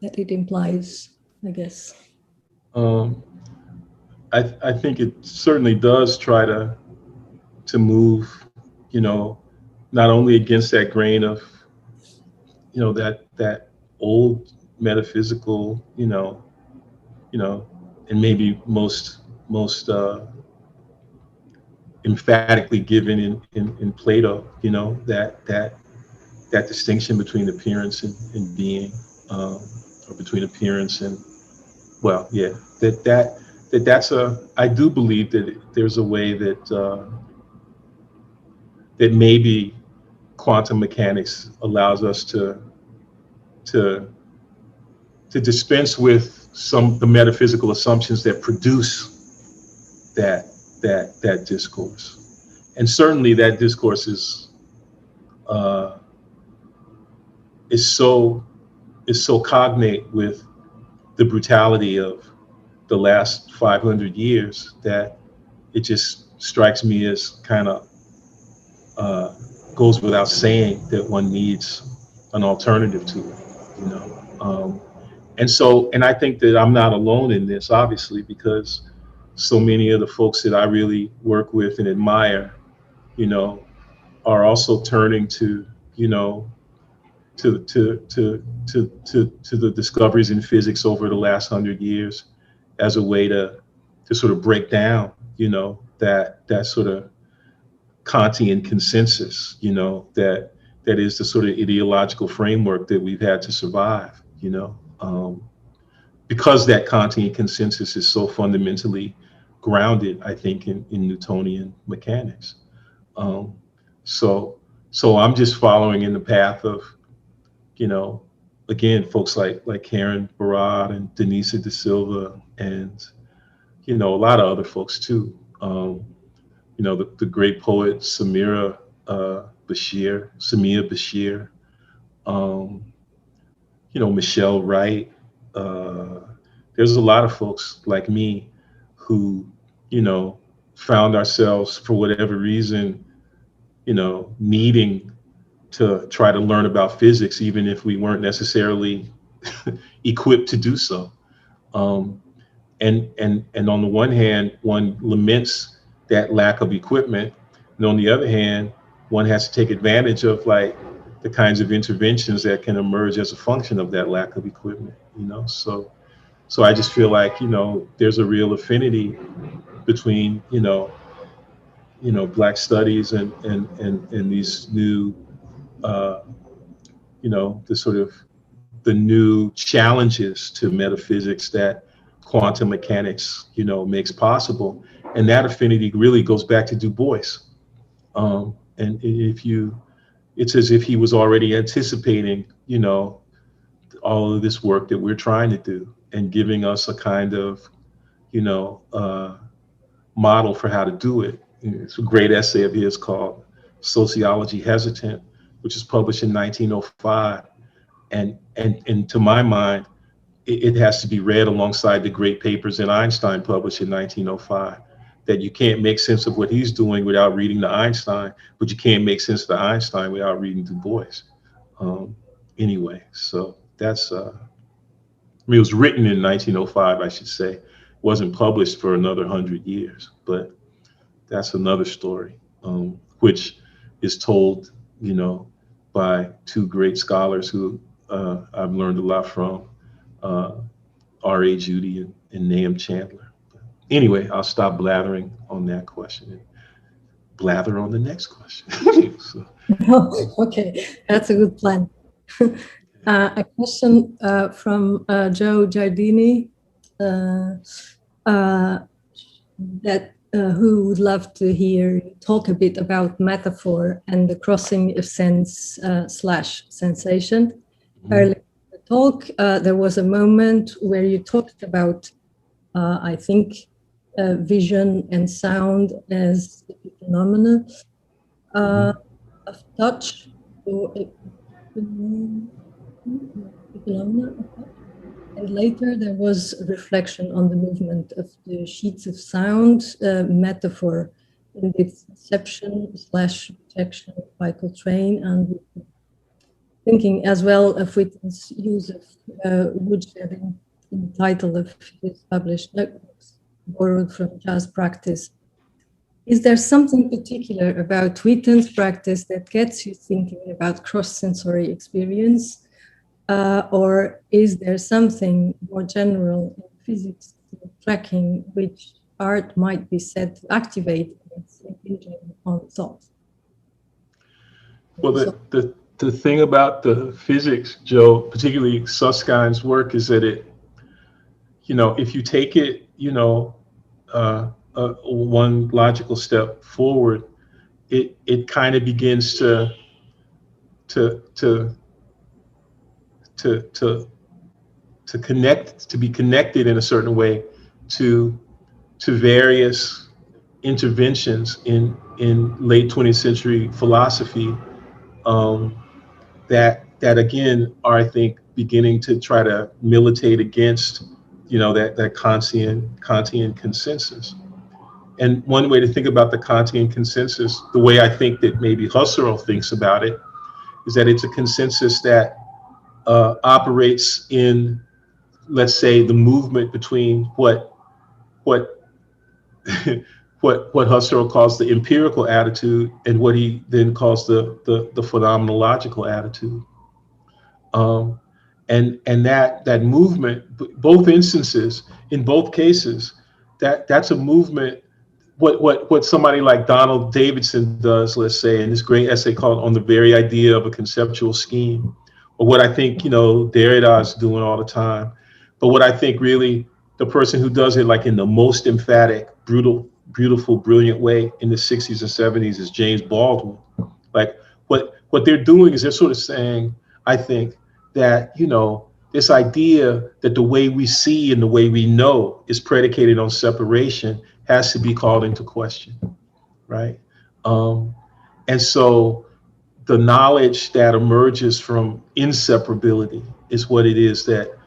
that it implies, I guess. I think it certainly does try to move, not only against that grain of, that old metaphysical, and maybe most emphatically given in Plato, that distinction between appearance and being, or between appearance and, well, yeah, that's I do believe that there's a way that that maybe quantum mechanics allows us to dispense with the metaphysical assumptions that produce that discourse. And certainly that discourse is so cognate with the brutality of the last 500 years that it just strikes me as kind of goes without saying that one needs an alternative to it, and I think that I'm not alone in this, obviously, because so many of the folks that I really work with and admire, are also turning to, to the discoveries in physics over the last 100 years as a way to sort of break down, that sort of Kantian consensus, that is the sort of ideological framework that we've had to survive, because that Kantian consensus is so fundamentally grounded, I think, in Newtonian mechanics. So I'm just following in the path of, again, folks like Karen Barad and Denisa da Silva and, a lot of other folks too. The great poet Samia Bashir, Michelle Wright. There's a lot of folks like me who, found ourselves for whatever reason, needing to try to learn about physics, even if we weren't necessarily equipped to do so. And on the one hand, one laments that lack of equipment, and on the other hand, one has to take advantage of like the kinds of interventions that can emerge as a function of that lack of equipment. So I just feel like there's a real affinity between Black studies and these new the new challenges to metaphysics that quantum mechanics makes possible, and that affinity really goes back to Du Bois. And it's as if he was already anticipating all of this work that we're trying to do and giving us a kind of model for how to do it. It's a great essay of his called Sociology Hesitant, which was published in 1905. And to my mind, it has to be read alongside the great papers that Einstein published in 1905, that you can't make sense of what he's doing without reading the Einstein, but you can't make sense of the Einstein without reading Du Bois. Anyway, so that's, it was written in 1905, I should say. It wasn't published for another 100 years, but that's another story, which is told, by two great scholars who I've learned a lot from, R.A. Judy and Nahum Chandler. But anyway, I'll stop blathering on that question and blather on the next question. So. Okay, that's a good plan. A question from Joe Giardini who would love to hear you talk a bit about metaphor and the crossing of sense / sensation. Mm-hmm. Earlier in the talk, there was a moment where you talked about, I think, vision and sound as phenomena of touch, or phenomena of touch. And later there was a reflection on the movement of the sheets of sound, metaphor in its perception / projection by Coltrane. And thinking as well of Whitten's use of woodshedding in the title of his published notebooks, borrowed from jazz practice. Is there something particular about Whitten's practice that gets you thinking about cross-sensory experience? Or is there something more general in physics tracking which art might be said to activate its engaging on thought? Well, the thing about the physics, Joe, particularly Suskind's work, is that it, if you take it, one logical step forward, it kind of begins to connect, to be connected in a certain way to various interventions in late 20th century philosophy that again are, I think, beginning to try to militate against that Kantian consensus. And one way to think about the Kantian consensus, the way I think that maybe Husserl thinks about it, is that it's a consensus that operates in, let's say, the movement between what Husserl calls the empirical attitude and what he then calls the phenomenological attitude. And that movement, both instances, in both cases, that's a movement. What somebody like Donald Davidson does, let's say, in this great essay called On the Very Idea of a Conceptual Scheme, or what I think Derrida is doing all the time. But what I think really the person who does it like in the most emphatic, beautiful, brilliant way in the 60s and 70s is James Baldwin. Like what they're doing is they're sort of saying, I think, that this idea that the way we see and the way we know is predicated on separation has to be called into question, right? And so the knowledge that emerges from inseparability is what it is that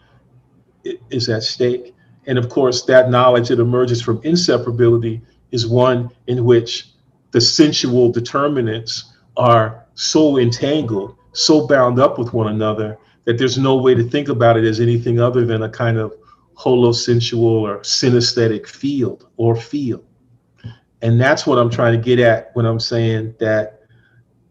is at stake. And of course, that knowledge that emerges from inseparability is one in which the sensual determinants are so entangled, so bound up with one another, that there's no way to think about it as anything other than a kind of holosensual or synesthetic field or feel. And that's what I'm trying to get at when I'm saying that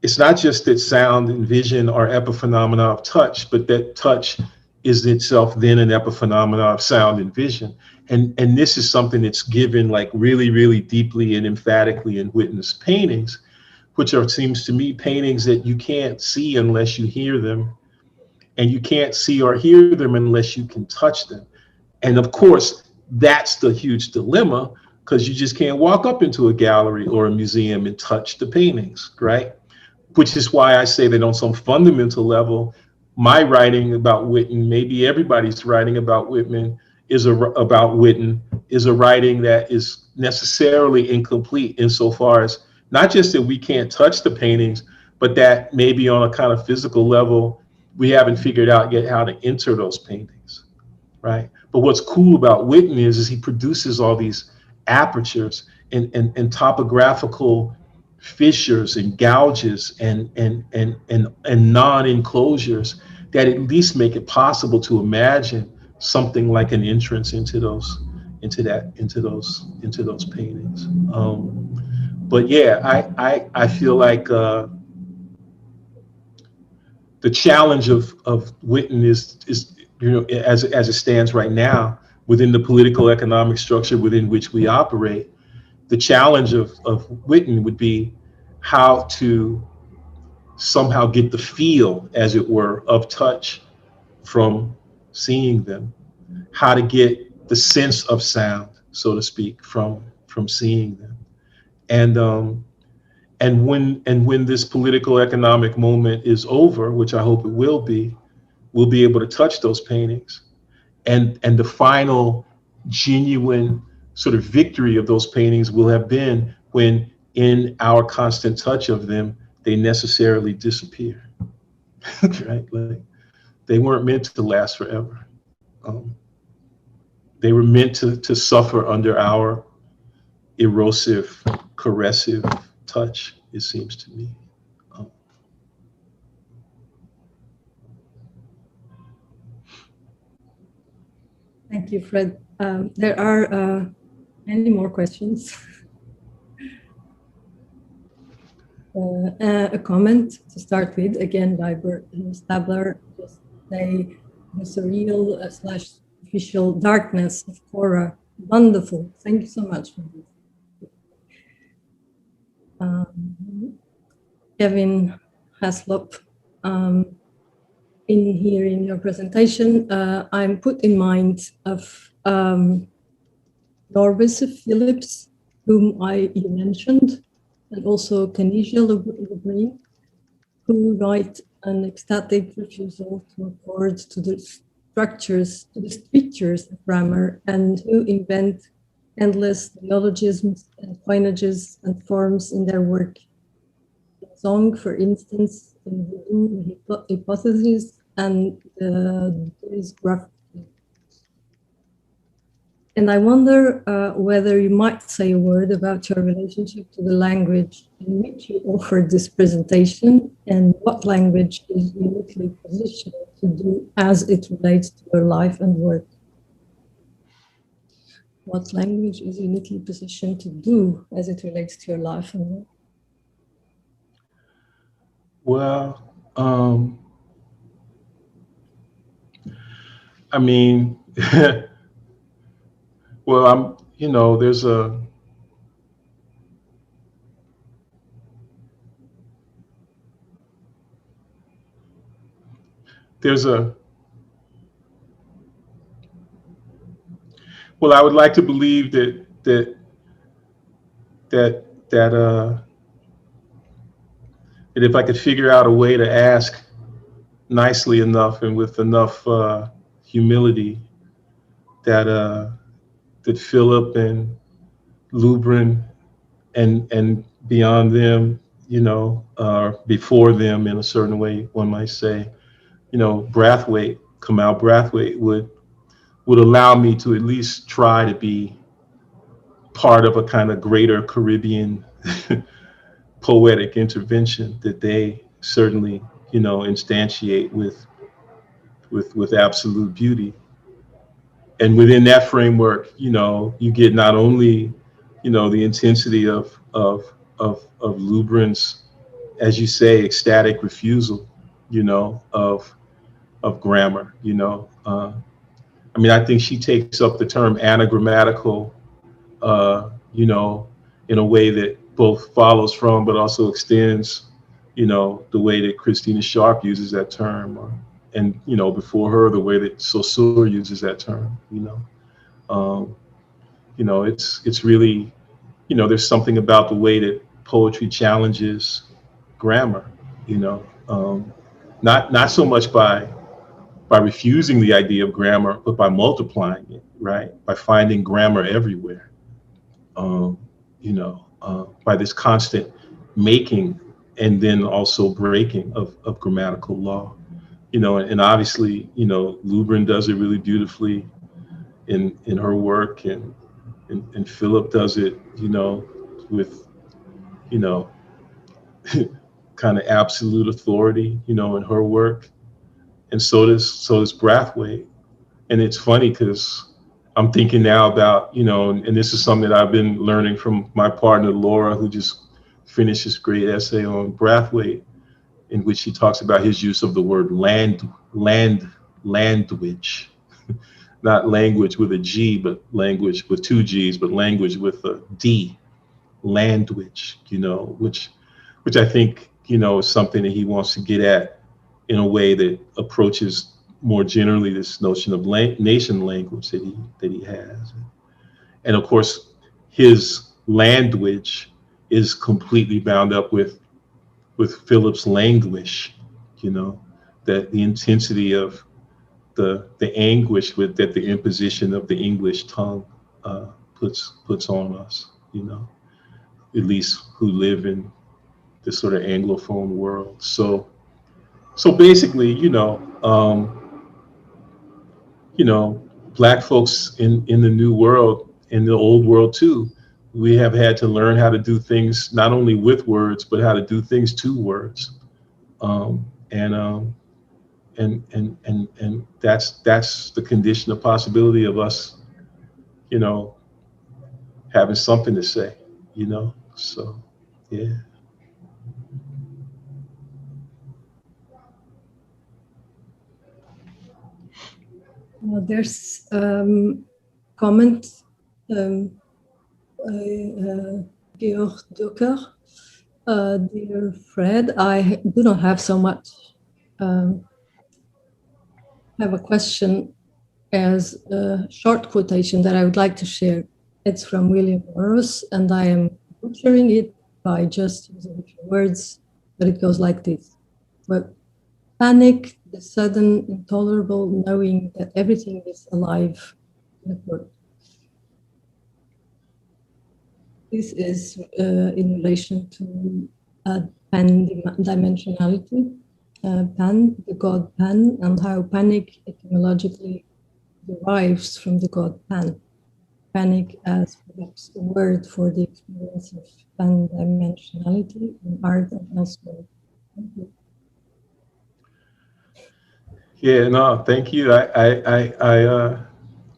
it's not just that sound and vision are epiphenomena of touch, but that touch is itself then an epiphenomena of sound and vision. And this is something that's given like really, really deeply and emphatically in Whitten's paintings, which are, seems to me, paintings that you can't see unless you hear them. And you can't see or hear them unless you can touch them. And of course, that's the huge dilemma, because you just can't walk up into a gallery or a museum and touch the paintings, right? Which is why I say that on some fundamental level, my writing about Whitten, maybe everybody's writing about Whitten, is a writing that is necessarily incomplete insofar as not just that we can't touch the paintings, but that maybe on a kind of physical level, we haven't figured out yet how to enter those paintings, right? But what's cool about Whitten is he produces all these apertures and topographical fissures and gouges and non-enclosures that at least make it possible to imagine something like an entrance into those paintings. But yeah, I feel like the challenge of Whitten is as it stands right now within the political economic structure within which we operate. The challenge of Whitten would be how to somehow get the feel, as it were, of touch from seeing them, how to get the sense of sound, so to speak, from seeing them. And when this political economic moment is over, which I hope it will be, we'll be able to touch those paintings. And the final genuine sort of victory of those paintings will have been when, in our constant touch of them, they necessarily disappear. Right? Like, they weren't meant to last forever. They were meant to suffer under our erosive, caressive touch, it seems to me. Thank you, Fred. There are many more questions. A comment to start with, again by Bert Stabler, just say the surreal / official darkness of Cora. Wonderful. Thank you so much for this. Kevin Haslop, in here in your presentation, I'm put in mind of Norvis Phillips, whom you mentioned, and also Kenesia Lebrun, who write an ecstatic refusal to accord to the structures, to the strictures of grammar, and who invent endless neologisms and coinages and forms in their work. In song, for instance, in voodoo hypothesis and this graph. And I wonder whether you might say a word about your relationship to the language in which you offered this presentation, and what language is uniquely positioned to do as it relates to your life and work. What language is uniquely positioned to do as it relates to your life and work? Well, I mean, well, there's a, well, I would like to believe that if I could figure out a way to ask nicely enough and with enough humility, that Philip and Lubrin and beyond them, before them in a certain way, one might say, Brathwaite, Kamal Brathwaite would allow me to at least try to be part of a kind of greater Caribbean poetic intervention that they certainly, instantiate with absolute beauty. And within that framework, you get not only, the intensity of Lubrin's, as you say, ecstatic refusal, of grammar, I mean, I think she takes up the term anagrammatical, in a way that both follows from, but also extends, the way that Christina Sharp uses that term, and, before her, the way that Saussure uses that term, it's really, there's something about the way that poetry challenges grammar, not so much by refusing the idea of grammar, but by multiplying it, right? By finding grammar everywhere, by this constant making and then also breaking of grammatical law, and obviously, Lubrin does it really beautifully in her work, and Philip does it, with, kind of absolute authority, in her work. And so does Brathwaite. And it's funny because I'm thinking now about, and this is something that I've been learning from my partner, Laura, who just finished this great essay on Brathwaite, in which he talks about his use of the word language, not language with a G, but language with two G's, but language with a D, language, which I think, is something that he wants to get at in a way that approaches more generally this notion of nation language that he has. And of course, his language is completely bound up with Philip's languish, that the intensity of the anguish that the imposition of the English tongue puts on us, at least who live in this sort of Anglophone world. So basically, Black folks in the new world, in the old world too, we have had to learn how to do things not only with words, but how to do things to words. and that's the condition of possibility of us, you know, having something to say, you know. So yeah. There's comment, Georg Ducker. Dear Fred, I do not have so much. I have a question as a short quotation that I would like to share. It's from William Burroughs, and I am butchering it by just using a few words, but it goes like this. But panic, the sudden, intolerable knowing that everything is alive in the world. This is in relation to pan-dimensionality, Pan, the god Pan, and how panic etymologically derives from the god Pan. Panic as perhaps a word for the experience of pan-dimensionality in art and elsewhere. Thank you. Yeah, no, thank you.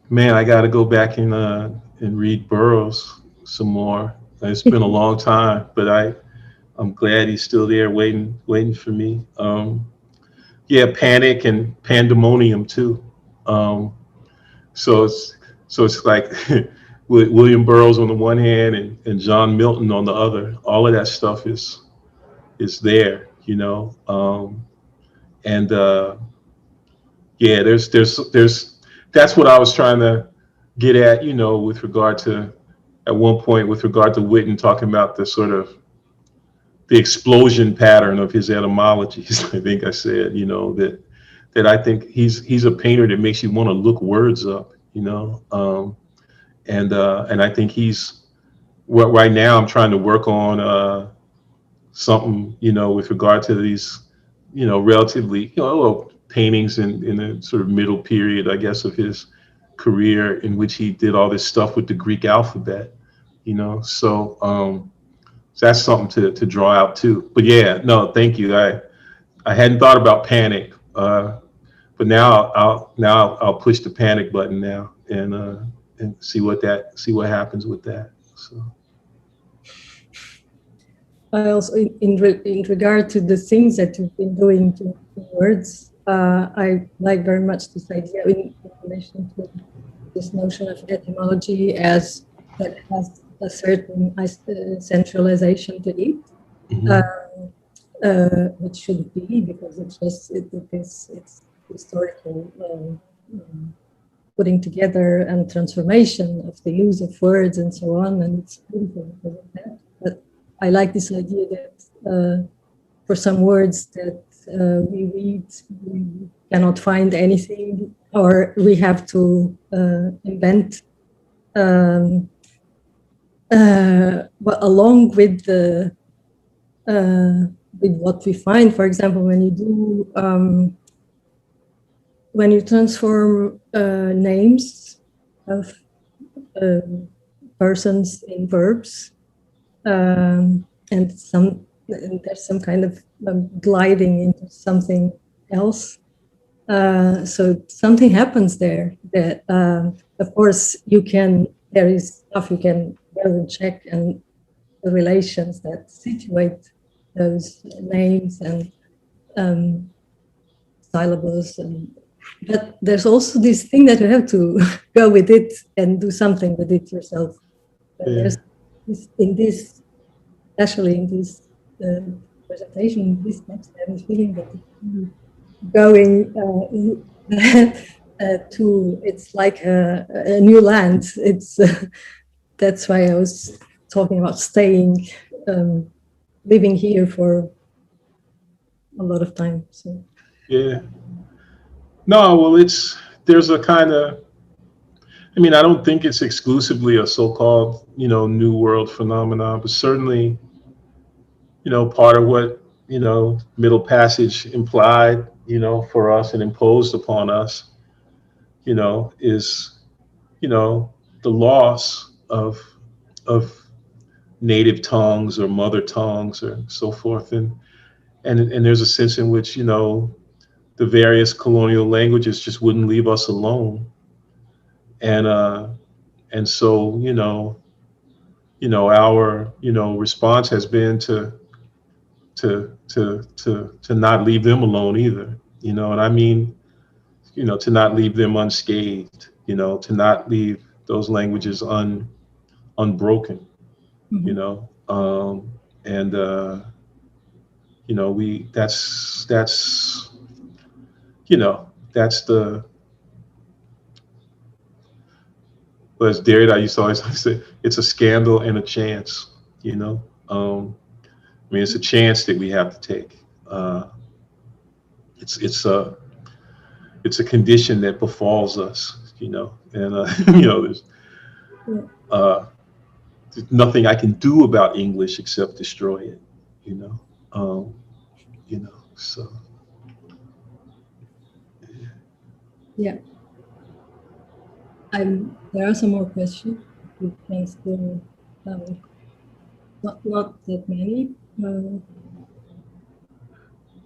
Man, I got to go back and read Burroughs some more. It's been a long time, but I'm glad he's still there waiting for me. Yeah, panic and pandemonium too. So it's like William Burroughs on the one hand and John Milton on the other. All of that stuff is there, you know. Yeah, there's that's what I was trying to get at, you know, with regard to, at one point, with regard to Whitten talking about the sort of the explosion pattern of his etymologies. I think I said, you know, that I think he's a painter that makes you want to look words up, you know, and I think right now I'm trying to work on something, you know, with regard to these, you know, relatively, you know, paintings in the sort of middle period, I guess, of his career, in which he did all this stuff with the Greek alphabet, you know. So that's something to draw out too. But yeah, no, thank you. I hadn't thought about panic, but now I'll push the panic button now and see what happens with that. So. I also, in regard to the things that you've been doing to words, I like very much this idea in relation to this notion of etymology as that has a certain centralization to it, which should be, because it's historical putting together and transformation of the use of words and so on, and it's beautiful because of that. But I like this idea that for some words that we read, we cannot find anything, or we have to invent well, along with the with what we find. For example, when you do when you transform names of persons in verbs, and there's some kind of gliding into something else. So something happens there that, of course, there is stuff you can go and check, and the relations that situate those names and syllables. But there's also this thing that you have to go with it and do something with it yourself. Yeah. There's especially in this presentation, this next I have a feeling that going to, it's like a new land. It's that's why I was talking about staying, living here for a lot of time. So yeah, no, well, there's a kind of, I mean, I don't think it's exclusively a so-called, you know, New World phenomenon, but certainly, you know, part of what, you know, Middle Passage implied, you know, for us and imposed upon us, you know, is, you know, the loss of native tongues or mother tongues or so forth. And there's a sense in which, you know, the various colonial languages just wouldn't leave us alone. And so, our, response has been to not leave them alone either, and I mean, to not leave them unscathed, to not leave those languages unbroken, and that's the, as Derrida used to always say, it's a scandal and a chance, I mean, it's a chance that we have to take. It's a condition that befalls us, and there's nothing I can do about English except destroy it, so. Yeah. There are some more questions. We can still not that many.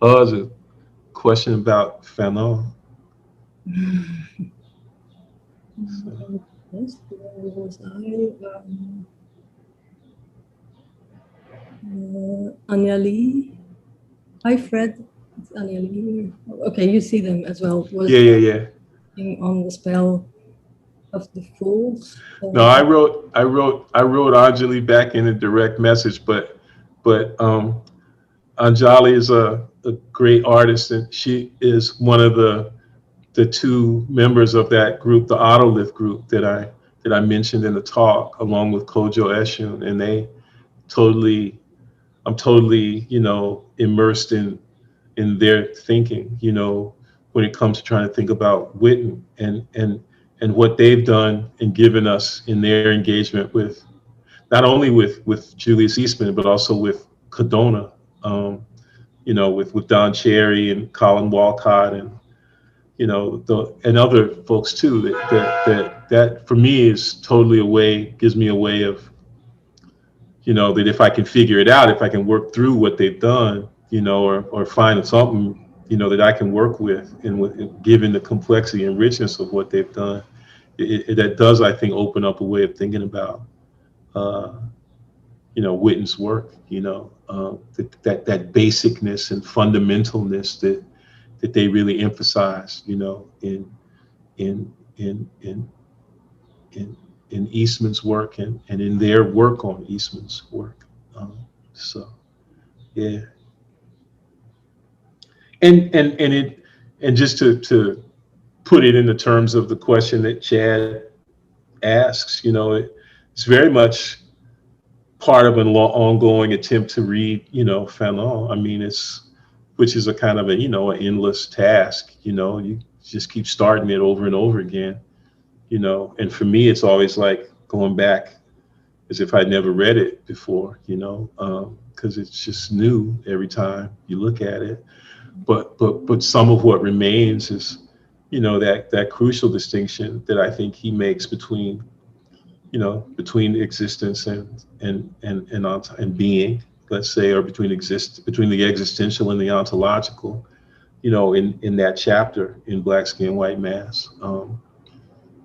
There's a question about Fanon. Yes, where was I? Anya Lee. Hi, Fred. It's Anya Lee. Okay, you see them as well. Yeah. On the spell of the fools. No, I wrote Anjali back in a direct message, but Anjali is a great artist, and she is one of the two members of that group, the Autolift group that I mentioned in the talk, along with Kojo Eshun, and I'm totally, immersed in their thinking, when it comes to trying to think about Whitten and what they've done and given us in their engagement with, not only with Julius Eastman, but also with Cadona, with Don Cherry and Colin Walcott and, and other folks too, that for me is totally gives me a way of, that if I can figure it out, if I can work through what they've done, or find something, that I can work with, and given the complexity and richness of what they've done, that does, I think, open up a way of thinking about, Whitten's work, that basicness and fundamentalness that they really emphasize, in Eastman's work and in their work on Eastman's work. So, yeah. And just to put it in the terms of the question that Chad asks, it's very much part of an ongoing attempt to read, Fanon. I mean, which is a kind of an endless task. You just keep starting it over and over again. And for me, it's always like going back as if I'd never read it before, because it's just new every time you look at it. But some of what remains is, that crucial distinction that I think he makes between existence and being, let's say, or between the existential and the ontological, in that chapter in Black Skin, White Mass,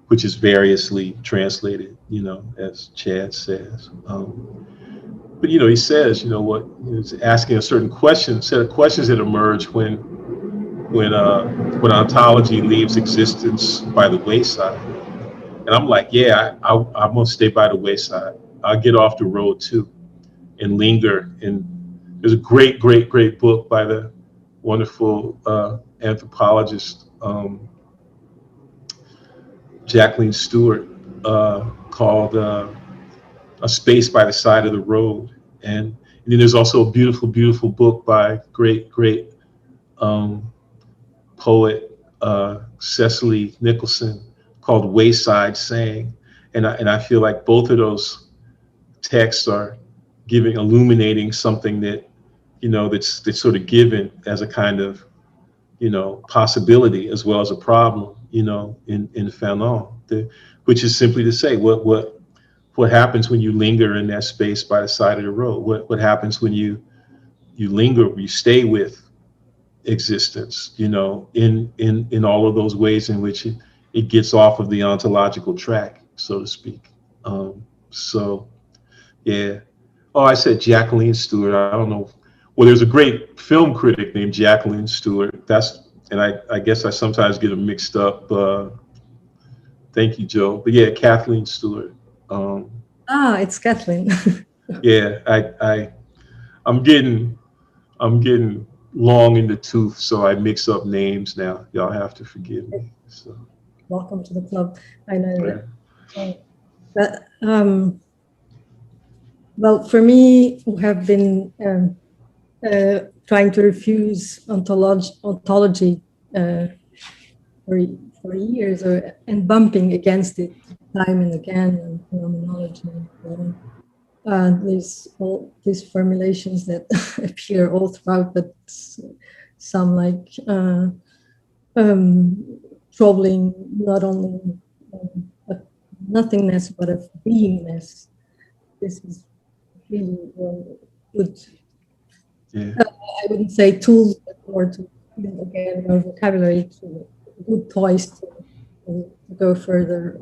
which is variously translated, as Chad says. But he says, he's asking a certain set of questions that emerge when ontology leaves existence by the wayside. And I'm like, yeah, I'm gonna stay by the wayside. I'll get off the road too, and linger. And there's a great book by the wonderful anthropologist Jacqueline Stewart called A Space by the Side of the Road. And then there's also a beautiful book by great poet Cecily Nicholson called Wayside Saying. And I feel like both of those texts are illuminating something that, that's sort of given as a kind of, possibility as well as a problem, in Fanon, which is simply to say what happens when you linger in that space by the side of the road? What happens when you linger, you stay with, existence, you know, in all of those ways in which it gets off of the ontological track, so to speak. So, yeah. Oh, I said Jacqueline Stewart. I don't know. Well, there's a great film critic named Jacqueline Stewart. And I guess I sometimes get them mixed up. Thank you, Joe. But yeah, Kathleen Stewart. It's Kathleen. Yeah, I'm getting long in the tooth, so I mix up names now. Y'all have to forgive me. So. Welcome to the club. I know Right. that. Well, for me, who have been trying to refuse ontology for years, and bumping against it time and again, and phenomenology. There's all these formulations that appear all throughout, but some like troubling not only of nothingness but of beingness. This is really good. Yeah. I wouldn't say tools, but more to again our vocabulary, to good toys to go further.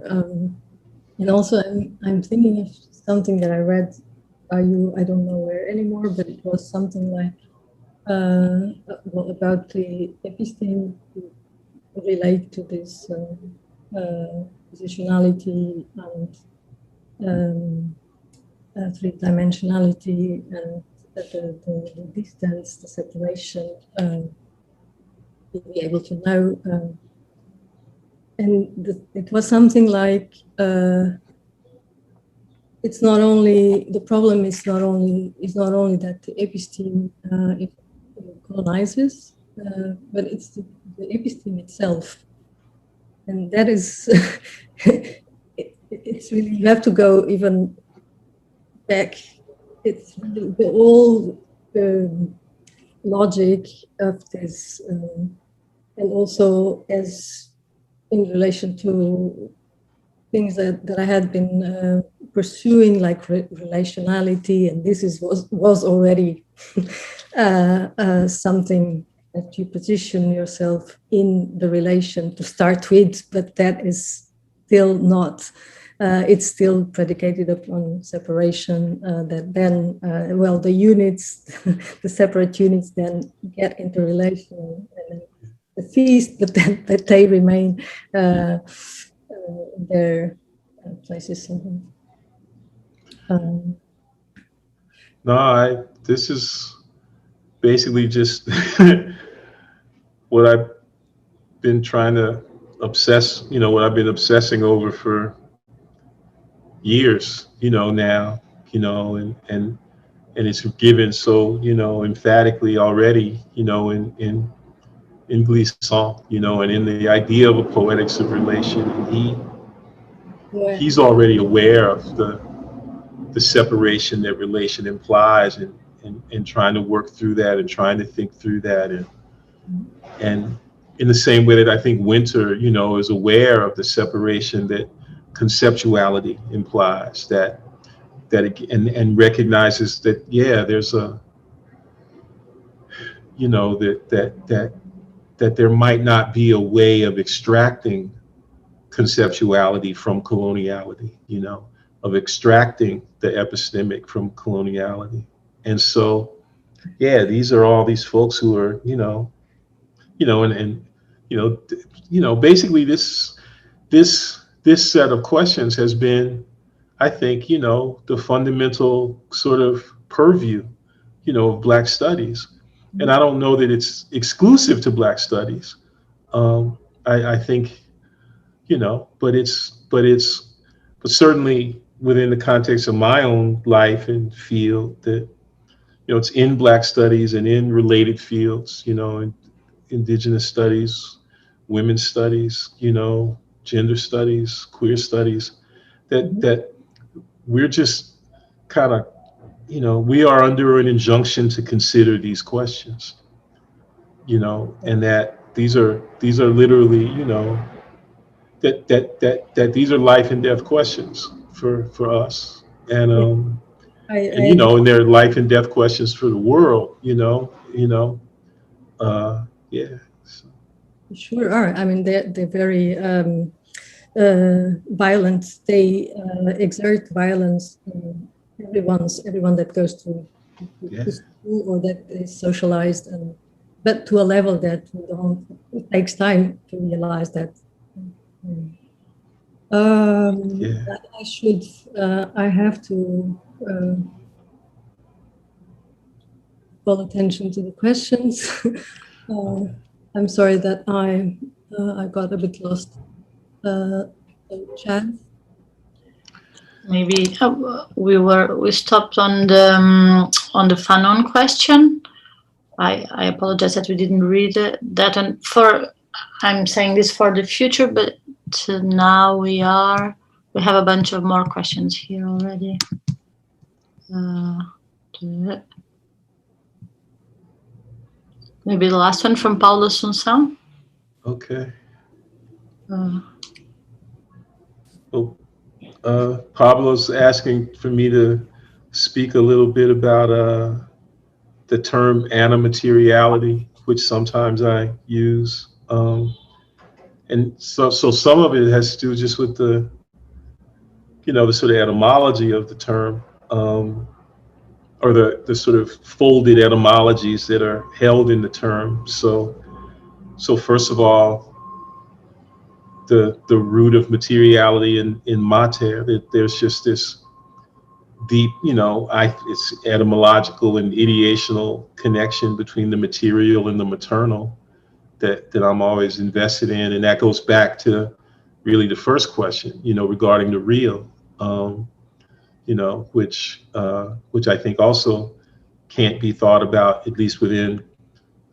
And also, I'm thinking of something that I read by you. I don't know where anymore, but it was something like about the episteme to relate to this positionality and three-dimensionality and the distance, the separation, to be able to know. And it was something like it's not only the problem is not only that the episteme it colonizes, but it's the episteme itself, and that is it's really, you have to go even back. It's really the old logic of this, and also as in relation to things that I had been pursuing, like relationality, and this was already something that you position yourself in the relation to start with, but that is still not. It's still predicated upon separation. That then, well, the units, the separate units, then get into relation and the feast, but then that they remain their places. No, this is basically just what I've been trying to obsess, what I've been obsessing over for years, now, and it's given so, emphatically already, in Glissant, and in the idea of a poetics of relation. And he's already aware of the separation that relation implies, and trying to work through that and trying to think through that. And in the same way that I think Winter, is aware of the separation that conceptuality implies, that it, and recognizes that, yeah, there's a, that there might not be a way of extracting conceptuality from coloniality, of extracting the epistemic from coloniality. And so, yeah, these are all these folks who are, basically this set of questions has been, I think, the fundamental sort of purview, of Black studies. And I don't know that it's exclusive to Black studies. I think, but certainly within the context of my own life and field, that, it's in Black studies and in related fields, in Indigenous studies, women's studies, gender studies, queer studies, that we're just kind of, we are under an injunction to consider these questions, and that these are literally, that these are life and death questions for us, and and they're life and death questions for the world, Yeah. So. Sure are. I mean, they're very violent. They exert violence on everyone that goes to school or that is socialized, but to a level that it takes time to realize that. I have to call attention to the questions. I'm sorry that I got a bit lost. Chat. Maybe we stopped on the Fanon question. I apologize that we didn't read that, and I'm saying this for the future, but now we have a bunch of more questions here already. Maybe the last one from Paula Caspão. Okay. Pablo's asking for me to speak a little bit about the term antimateriality, which sometimes I use. And so some of it has to do just with the sort of etymology of the term, or the sort of folded etymologies that are held in the term. So first of all, the root of materiality in mater, that there's just this deep, it's etymological and ideational connection between the material and the maternal that I'm always invested in. And that goes back to really the first question, regarding the real, which I think also can't be thought about, at least within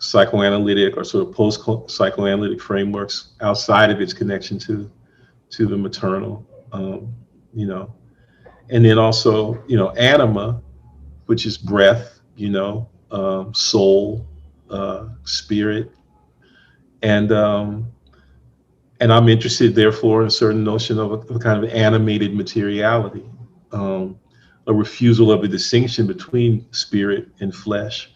psychoanalytic or sort of post-psychoanalytic frameworks, outside of its connection to the maternal, and then also, anima, which is breath, soul, spirit, and I'm interested, therefore, in a certain notion of a kind of animated materiality, a refusal of a distinction between spirit and flesh.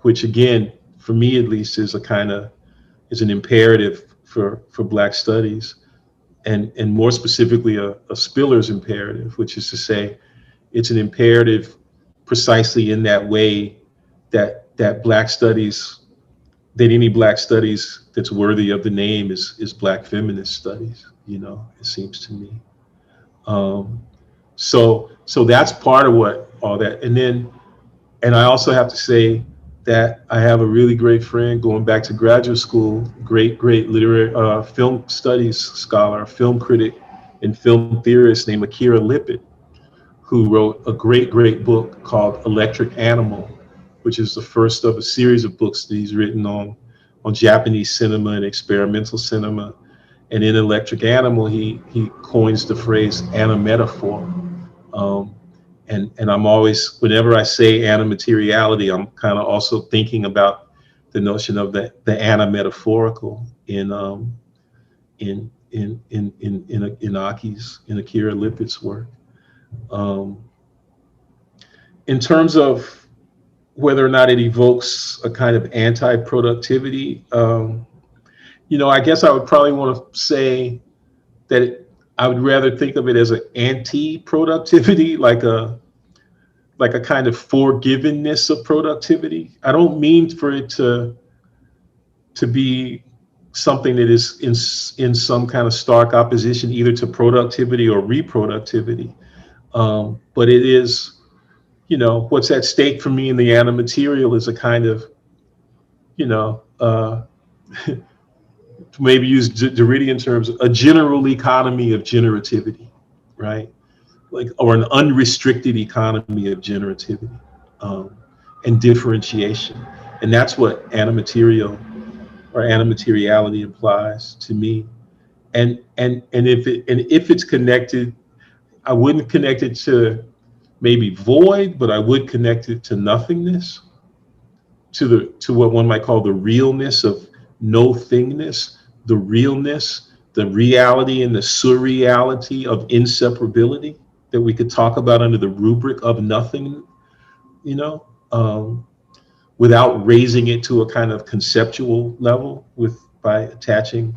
Which again, for me at least, is an imperative for Black studies, and more specifically a Spiller's imperative, which is to say, it's an imperative precisely in that way that Black studies, that any Black studies that's worthy of the name is Black feminist studies. It seems to me. So that's part of what all that, and I also have to say that I have a really great friend going back to graduate school, great literary film studies scholar, film critic, and film theorist named Akira Lippitt, who wrote a great book called Electric Animal, which is the first of a series of books that he's written on Japanese cinema and experimental cinema. And in Electric Animal, he coins the phrase animetaphor. And I'm always, whenever I say antimateriality, I'm kind of also thinking about the notion of the animetaphorical in Akira Lippitt's work. In terms of whether or not it evokes a kind of anti-productivity, I guess I would probably want to say that I would rather think of it as an anti-productivity, like a kind of forgivenness of productivity. I don't mean for it to be something that is in some kind of stark opposition either to productivity or reproductivity. But it is, what's at stake for me in the animaterial is a kind of, to maybe use Derridian terms, a general economy of generativity, right? Or an unrestricted economy of generativity and differentiation. And that's what animaterial or animateriality implies to me. And if it's connected, I wouldn't connect it to maybe void, but I would connect it to nothingness, to what one might call the realness of no thingness, the realness, the reality and the surreality of inseparability that we could talk about under the rubric of nothing, without raising it to a kind of conceptual level by attaching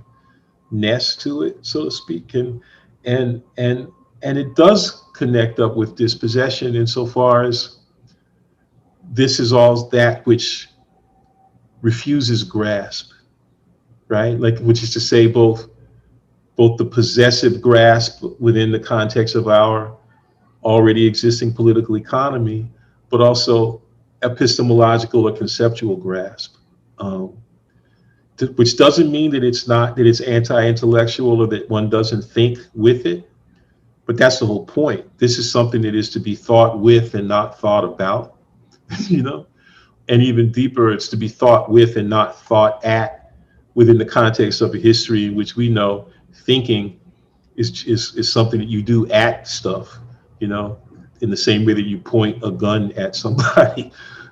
ness to it, so to speak. And it does connect up with dispossession insofar as this is all that which refuses grasp, right? Like, which is to say both the possessive grasp within the context of our already existing political economy, but also epistemological or conceptual grasp, which doesn't mean that it's anti-intellectual or that one doesn't think with it, but that's the whole point. This is something that is to be thought with and not thought about, you know? And even deeper, it's to be thought with and not thought at within the context of a history in which we know thinking is something that you do at stuff, you know, in the same way that you point a gun at somebody,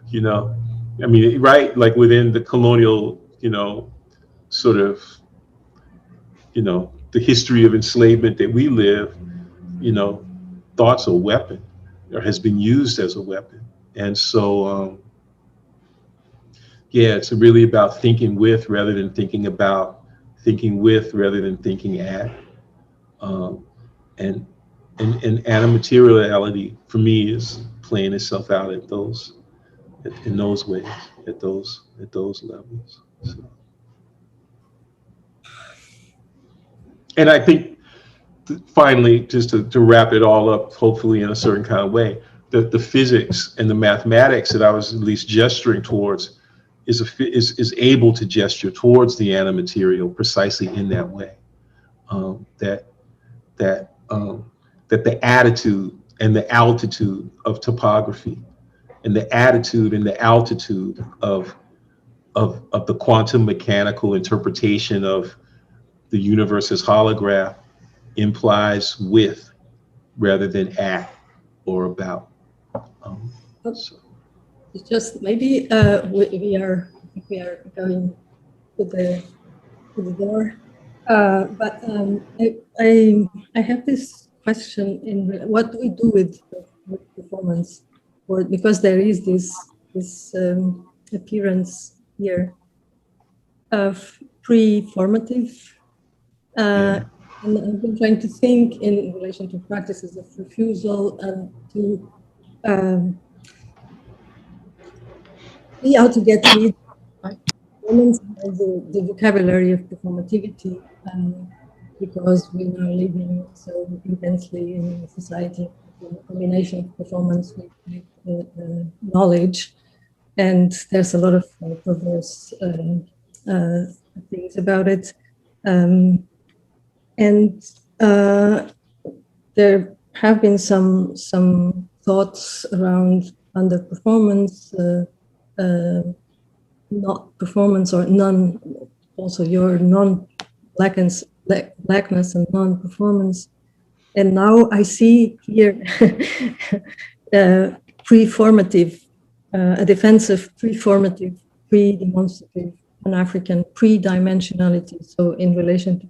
you know. I mean, right, like within the colonial, you know, sort of, you know, the history of enslavement that we live, you know, thought's a weapon, or has been used as a weapon. And so, yeah, it's really about thinking with rather than thinking about, thinking with rather than thinking at. And animateriality for me is playing itself out at those, in those ways, at those levels. So. And I think finally, just to wrap it all up, hopefully in a certain kind of way, the physics and the mathematics that I was at least gesturing towards is able to gesture towards the animaterial precisely in that way. That the attitude and the altitude of topography, and the attitude and the altitude of the quantum mechanical interpretation of the universe as holograph implies with rather than at or about. So. It's just maybe we are going to the door, but I have this question in what do we do with performance, because there is this appearance here of pre-formative, and I've been trying to think in relation to practices of refusal and to see how to get rid of the vocabulary of performativity, because we are living so intensely in a society, a combination of performance with knowledge, and there's a lot of perverse things about it, and there have been some thoughts around underperformance, not performance or none, also your non-blackness and non-performance. And now I see here pre-formative, a defensive pre-formative, pre-demonstrative, Pan-African pre-dimensionality. So in relation to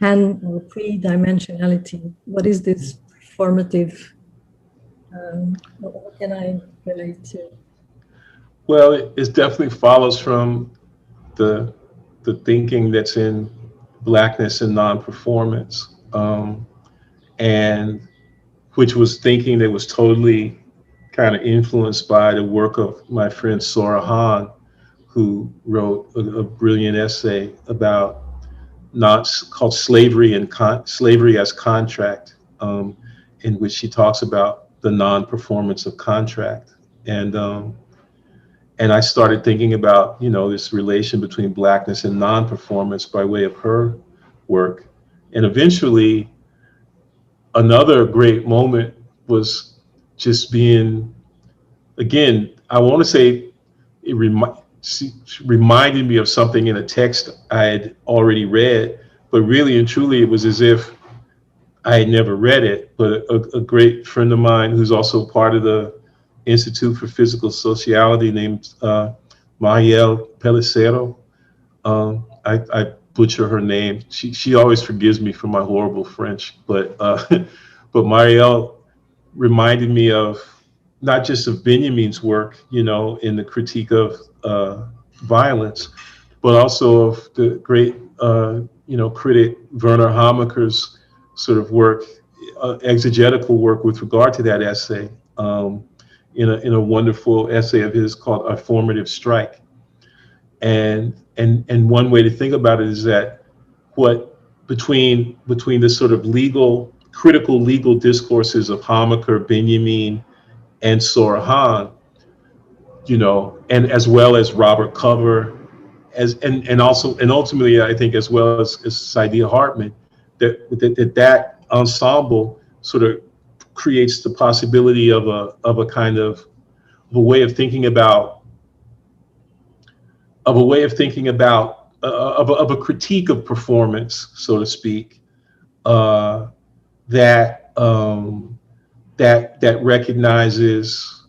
pan or pre-dimensionality, what is this formative? What can I relate to? Well, it definitely follows from the thinking that's in Blackness and non-performance, and which was thinking that was totally kind of influenced by the work of my friend Sora Han, who wrote a brilliant essay about called Slavery and Slavery as Contract, in which she talks about the non-performance of contract. And I started thinking about, you know, this relation between Blackness and non-performance by way of her work. And eventually, another great moment was just being, again, I want to say it reminded me of something in a text I had already read, but really and truly it was as if I had never read it. But a great friend of mine who's also part of the Institute for Physical Sociality named Marielle Pellicero. I butcher her name. She always forgives me for my horrible French, but Marielle reminded me of not just of Benjamin's work, you know, in the critique of violence, but also of the great, you know, critic Werner Hamacher's sort of work, exegetical work with regard to that essay, in a wonderful essay of his called A Formative Strike. And one way to think about it is that what between the sort of critical legal discourses of Hamacher, Benjamin, and Sorohan, you know, and as well as Robert Cover, and ultimately I think as well as Saidiya Hartman, that ensemble sort of creates the possibility of a kind of a way of thinking about of a critique of performance, so to speak, that recognizes,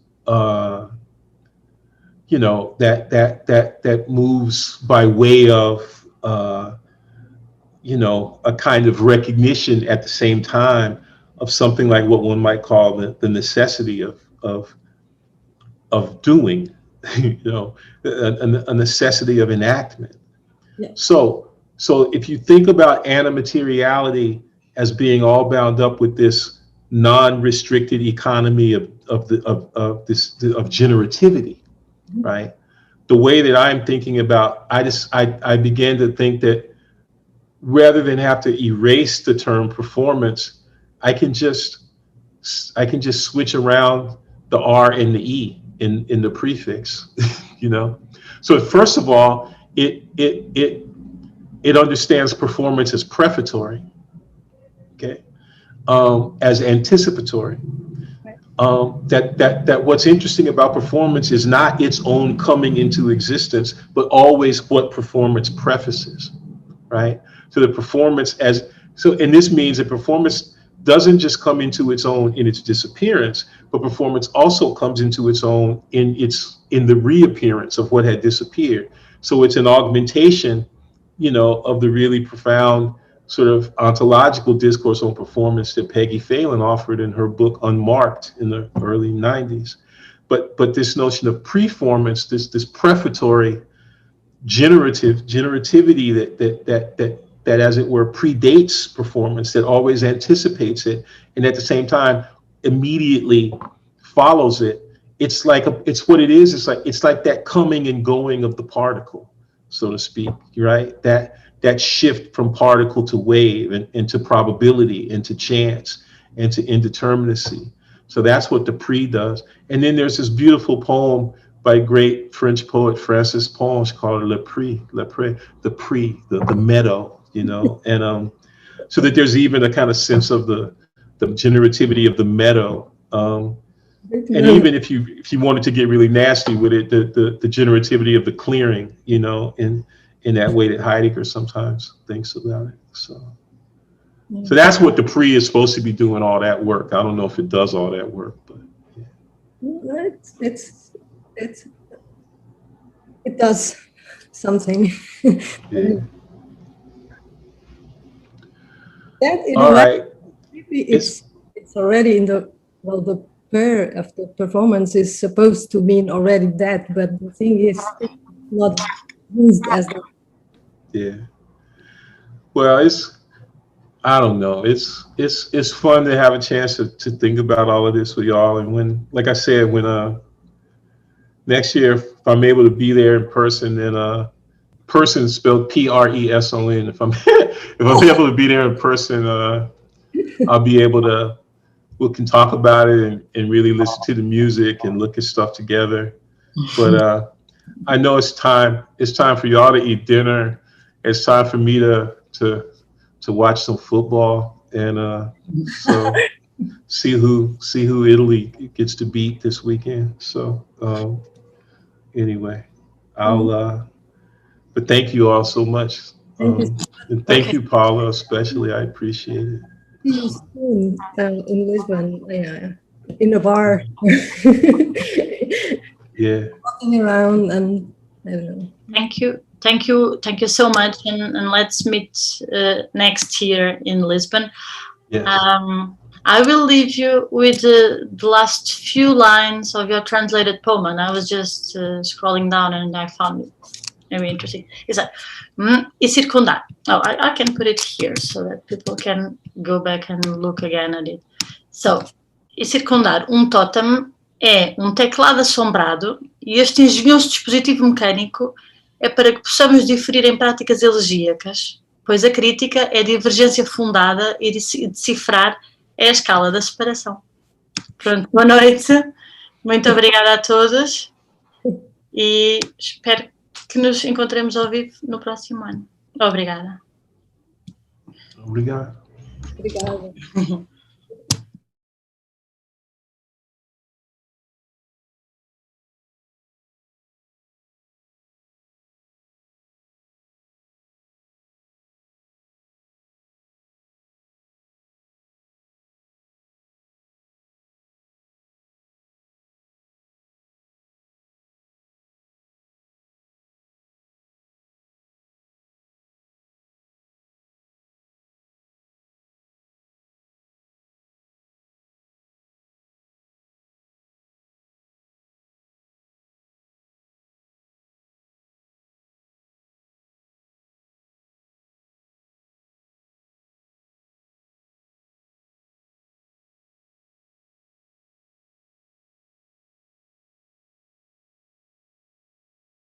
you know, that moves by way of, you know, a kind of recognition at the same time of something like what one might call the necessity of doing, you know, a necessity of enactment. Yeah. So if you think about antimateriality as being all bound up with this non-restricted economy of generativity, right? The way that I'm thinking about, I began to think that rather than have to erase the term performance, I can just switch around the R and the E in the prefix, you know. So first of all, it understands performance as prefatory, okay, as anticipatory. That what's interesting about performance is not its own coming into existence, but always what performance prefaces, right? So the performance and this means that performance doesn't just come into its own in its disappearance, but performance also comes into its own in the reappearance of what had disappeared. So it's an augmentation, you know, of the really profound sort of ontological discourse on performance that Peggy Phelan offered in her book Unmarked in the early 90s. But this notion of preformance, this prefatory generativity that as it were predates performance, that always anticipates it, and at the same time immediately follows it. It's like it's what it is. It's like that coming and going of the particle, so to speak, right? That shift from particle to wave and to probability and to chance and to indeterminacy. So that's what the pre does. And then there's this beautiful poem by great French poet Francis Ponge called Le Pré, the meadow, you know, and so that there's even a kind of sense of the generativity of the meadow. And even if you wanted to get really nasty with it, the generativity of the clearing, you know, in that way that Heidegger sometimes thinks about it. So that's what the pre is supposed to be doing, all that work. I don't know if it does all that work, but yeah. It does something. Yeah. All right. Maybe it's already in the pair of the performance is supposed to mean already that, but the thing is it's not used as that. Yeah. Well, I don't know. It's fun to have a chance to think about all of this with y'all. And when, like I said, when next year, if I'm able to be there in person, then person spelled PRESON. If I'm able to be there in person, I'll be able to. We can talk about it and really listen to the music and look at stuff together. But I know it's time for y'all to eat dinner. It's time for me to watch some football and so see who Italy gets to beat this weekend. So anyway, but thank you all so much. And thank you, Paula, especially. I appreciate it. See you soon in Lisbon, in a bar. Yeah. Walking around and I don't know. Thank you so much, and let's meet next year in Lisbon. Yes. I will leave you with the last few lines of your translated poem, and I was just scrolling down and I found it very interesting. It's like, e circundar. Oh, I can put it here so that people can go back and look again at it. So, e circundar, totem é teclado assombrado, e este engenhoso dispositivo mecânico é para que possamos diferir em práticas elegíacas, pois a crítica é divergência fundada e decifrar é a escala da separação. Pronto, boa noite, muito obrigada a todos e espero que nos encontremos ao vivo no próximo ano. Obrigada. Obrigado. Obrigada.